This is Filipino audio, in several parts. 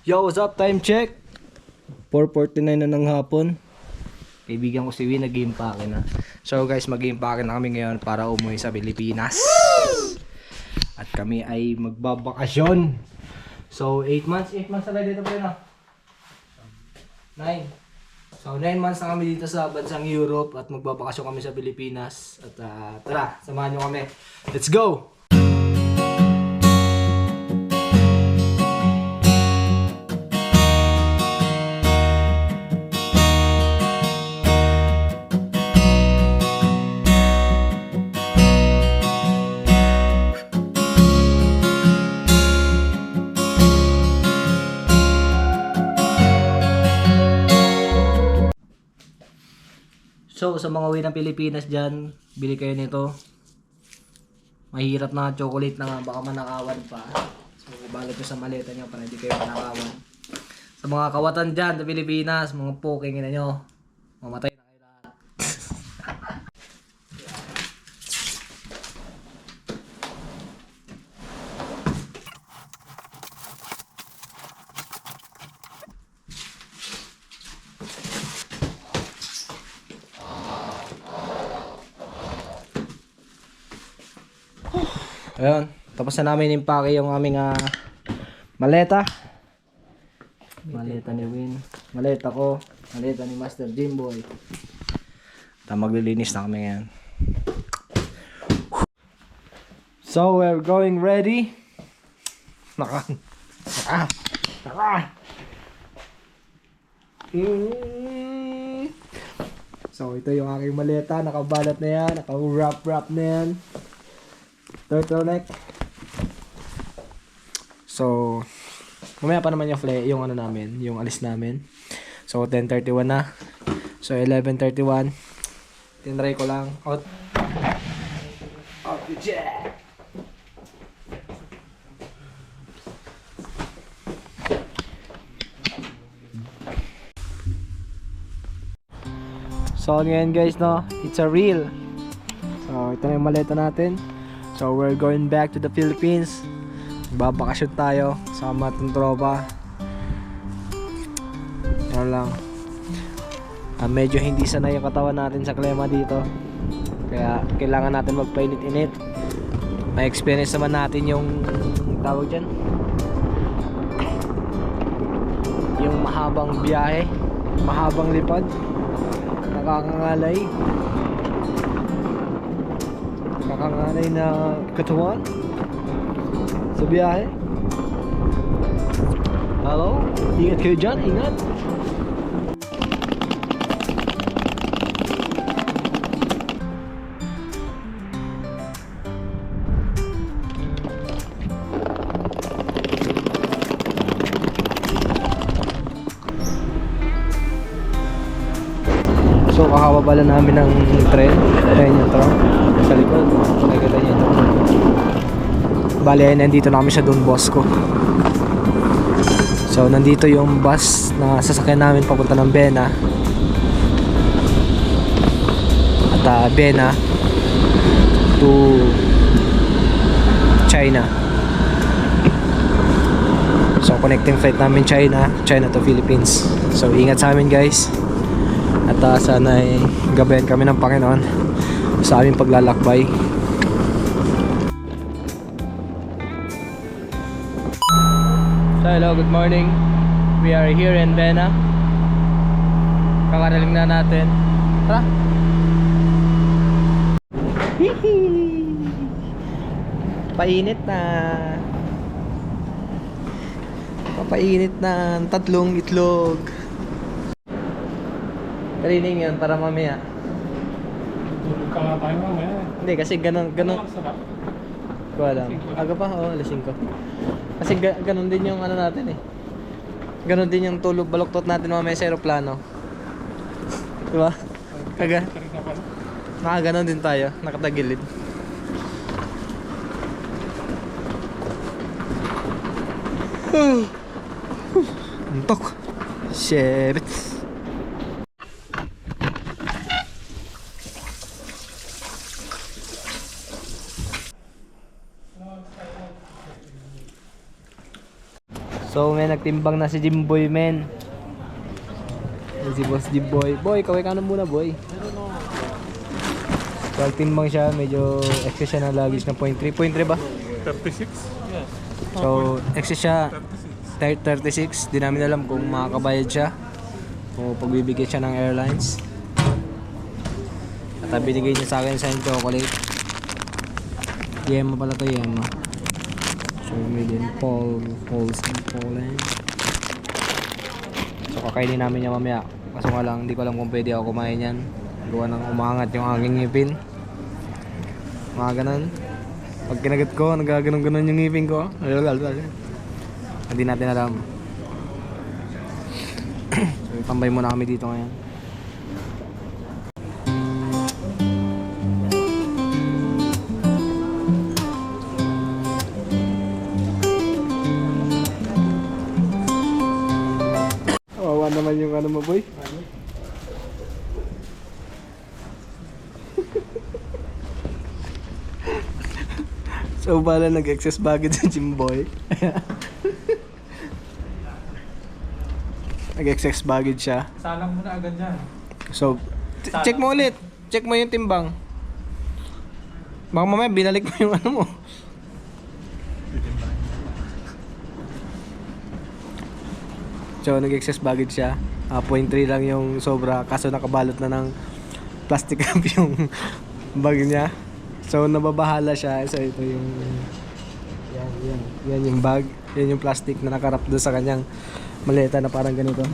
Yo, what's up? Time check. 4:49 na ng hapon. Kaibigan ko si Win, nag-game pake na. So guys, mag-game pake na kami ngayon para umuwi sa Pilipinas. At kami ay magbabakasyon. So 8 months na tayo dito pa rin, 9. So 9 months na kami dito sa bansang Europe at magbabakasyon kami sa Pilipinas. At tara, samahan nyo kami. Let's go! So, sa mga uwi ng Pilipinas dyan, bili kayo nito. Mahirap na chocolate na nga, baka manakawan pa. So, ibalot nyo sa maleta nyo para hindi kayo manakawan. Sa mga kawatan dyan sa Pilipinas, mga poking na nyo, mamatay na kayo lahat. Ayun, tapos na namin impake yung aming maleta. Maleta ni Win, maleta ko, maleta ni Master Jimboy. At maglilinis na kami ngayon. So we're going ready. Naka. So ito yung aking maleta, nakabalat na yan, naka-wrap na yan. Turtleneck. So, mamaya pa naman yung ano namin, yung alis namin. So, 10:31 na. So, 11:31. Tinry ko lang. Out the jet! So, ngayon guys, no? It's a reel. So, ito na yung maleta natin. So we're going back to the Philippines. Babakasyon tayo sama ating tropa. Yan lang. Medyo hindi sanay yung katawan natin sa klima dito. Kaya kailangan natin magpainit-init. May experience naman natin yung tawag dyan, yung mahabang biyahe, mahabang lipad. Nakakangalay na katawan sa biyahe. Hello? Ingat kayo dyan, ingat. So kakababa lang namin ng tren yung truck sa likod. Nakikita niyo ito. Bali ay nandito na kami sa Don Bosco. So nandito yung bus na sasakyan namin papunta ng Bena. At Bena to China. So connecting flight namin China to Philippines. So ingat sa amin guys. At sana ay gabayan kami ng Panginoon sa aming paglalakbay. So hello, good morning. We are here in Bena. Kakaraling na natin. Tara! Painit na. Papainit na. Tatlong itlog. Kalining yan para mamaya. Tulog ka nga tayo mamaya. Hindi kasi ganun. Sarap. Ko alam. Aga pa? Oo, alas 5. Kasi ganun din yung ano natin eh. Ganun din yung tulog baluktot natin mamaya sa aeroplano. Diba? Nakaganon din tayo. Nakatagilid. Antok. Shit. So, may nagtimbang na si Jimboy, men. Yan si Boss Jimboy. Boy, kaway ka na muna, boy. So, nagtimbang siya. Medyo excess siya ng luggage na 0.3. 0.3 ba? 36? Yes. So, excess siya 36. Di namin alam kung makakabayad siya o pagbibigay siya ng airlines. At binigay niya sa akin sa chocolate. Yema pala to, Yema. So, made in Poland. So, kakainin namin yan mamaya. Kaso nga lang, hindi ko alam kung pwede ako kumain yan. Gawa ng umangat yung aking ngipin. Mga ganun. Pag kinagat ko, nagaganon-ganon yung ngipin ko. Hindi natin alam. So, tambay muna kami dito ngayon. Kawawa naman yung ano mo, boy. So, bala nag-excess baggage sa Jimboy. Nag-excess baggage siya. Salang mo na agad yan. So, check mo ulit. Check mo yung timbang. Baka mamaya binalik mo yung ano mo. So, nag-excess baggage siya. 0.3 lang yung sobra. Kaso nakabalot na ng plastic wrap yung bag niya. So, nababahala siya. So, ito yung... Yan yung bag. Yan yung plastic na nakarap doon sa kanyang maleta na parang ganito.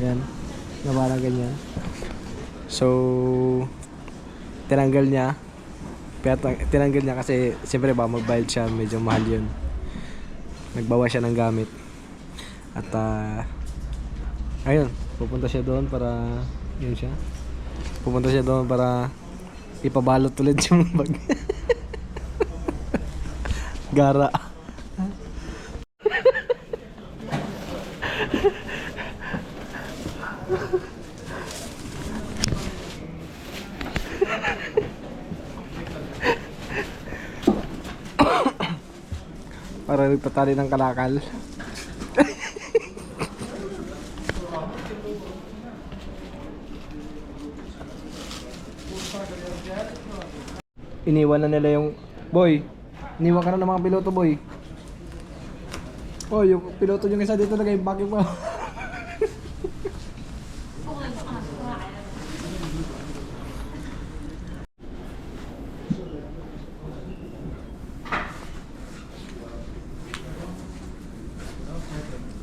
Yan. Na parang ganyan. So, tinanggal niya. Pero tinanggal niya kasi siyempre ba magbayad siya. Medyo mahal yun. Nagbawa siya ng gamit. At, ayun. Pupunta siya doon para... Yun siya. Pupunta siya doon para... ipabalot ulit yung bag. Gara. Para nagtatali ng kalakal. Iniwan na nila yung... Boy, iniwan ka na ng mga piloto, boy. Oh, yung piloto yung isa dito nag-impacking pa.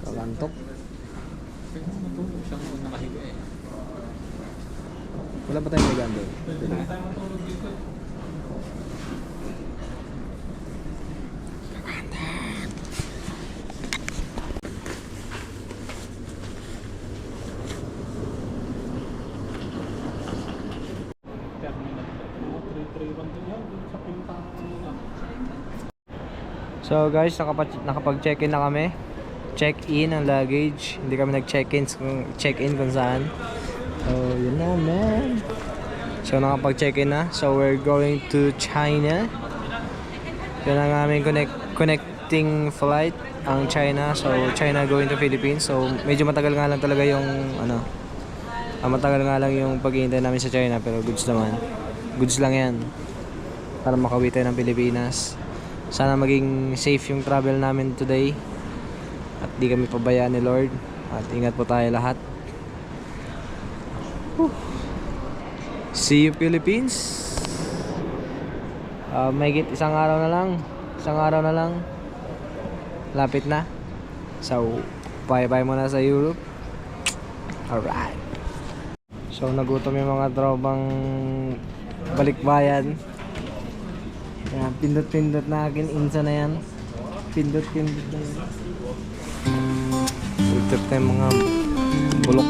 Kalantok. Matulog siyang nakahiga eh. Wala ba tayong ligan doon? Pwede na tayo matulog dito. So guys, nakapag-check-in na kami. Check-in ang luggage. Hindi kami nag-check-in kung saan. So, yun na, man. So, nakapag-check-in na. So, we're going to China. Yun ang aming connecting flight, ang China. So, China going to Philippines. So, medyo matagal nga lang talaga yung, matagal nga lang yung pag-iintay namin sa China. Pero goods naman. Goods lang yan. Para makauwi tayo ng Pilipinas. Sana maging safe yung travel namin today. At di kami pabayaan ni Lord. At ingat po tayo lahat. See you Philippines. Mahigit isang araw na lang. Lapit na. So, bye-bye muna sa Europe. Alright. So, nagutom yung mga tropang balikbayan. Yan, pindot-pindot na akin. Insa na yan. Pindot-pindot na yan. Pindot na yung mga bulok.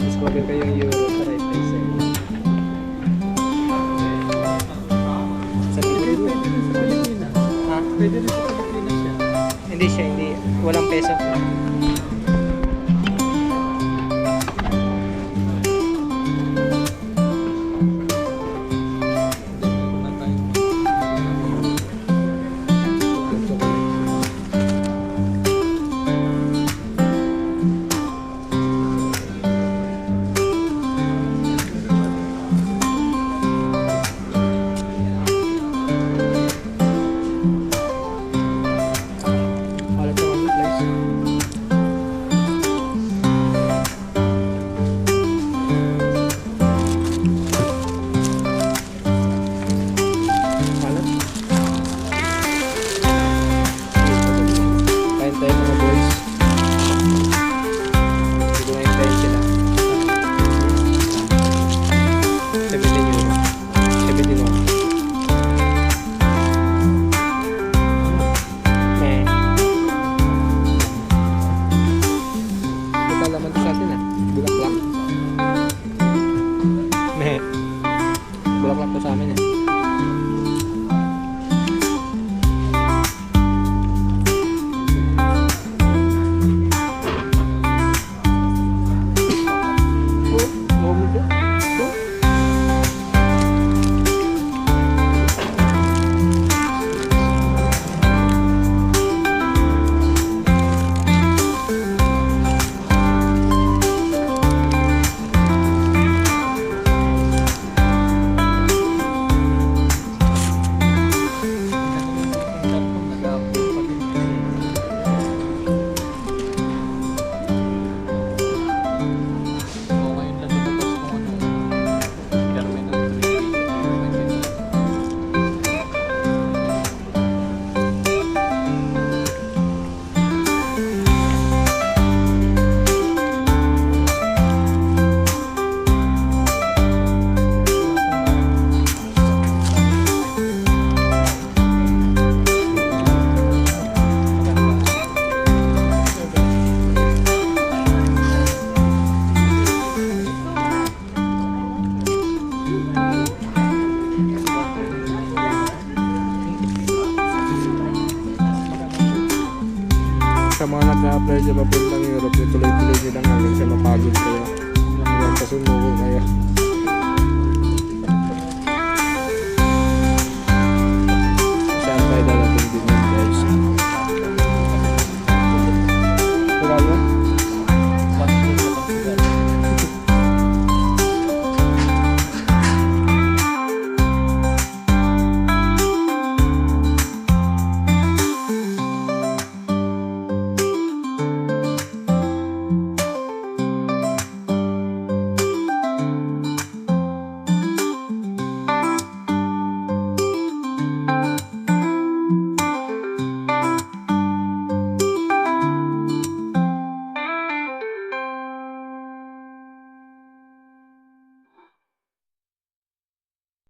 Mas maganda kayong euro sa right place eh. Sa Pilipinas? Ha? Pwede rin sa Pilipinas siya. Hindi siya, hindi. Walang peso. sa mga nag-a-apply dyan papuntang Europe, yung tuloy-tuloy nyo lang hanggang sa mapagod kayo. Hanggang sa sumuko kayo.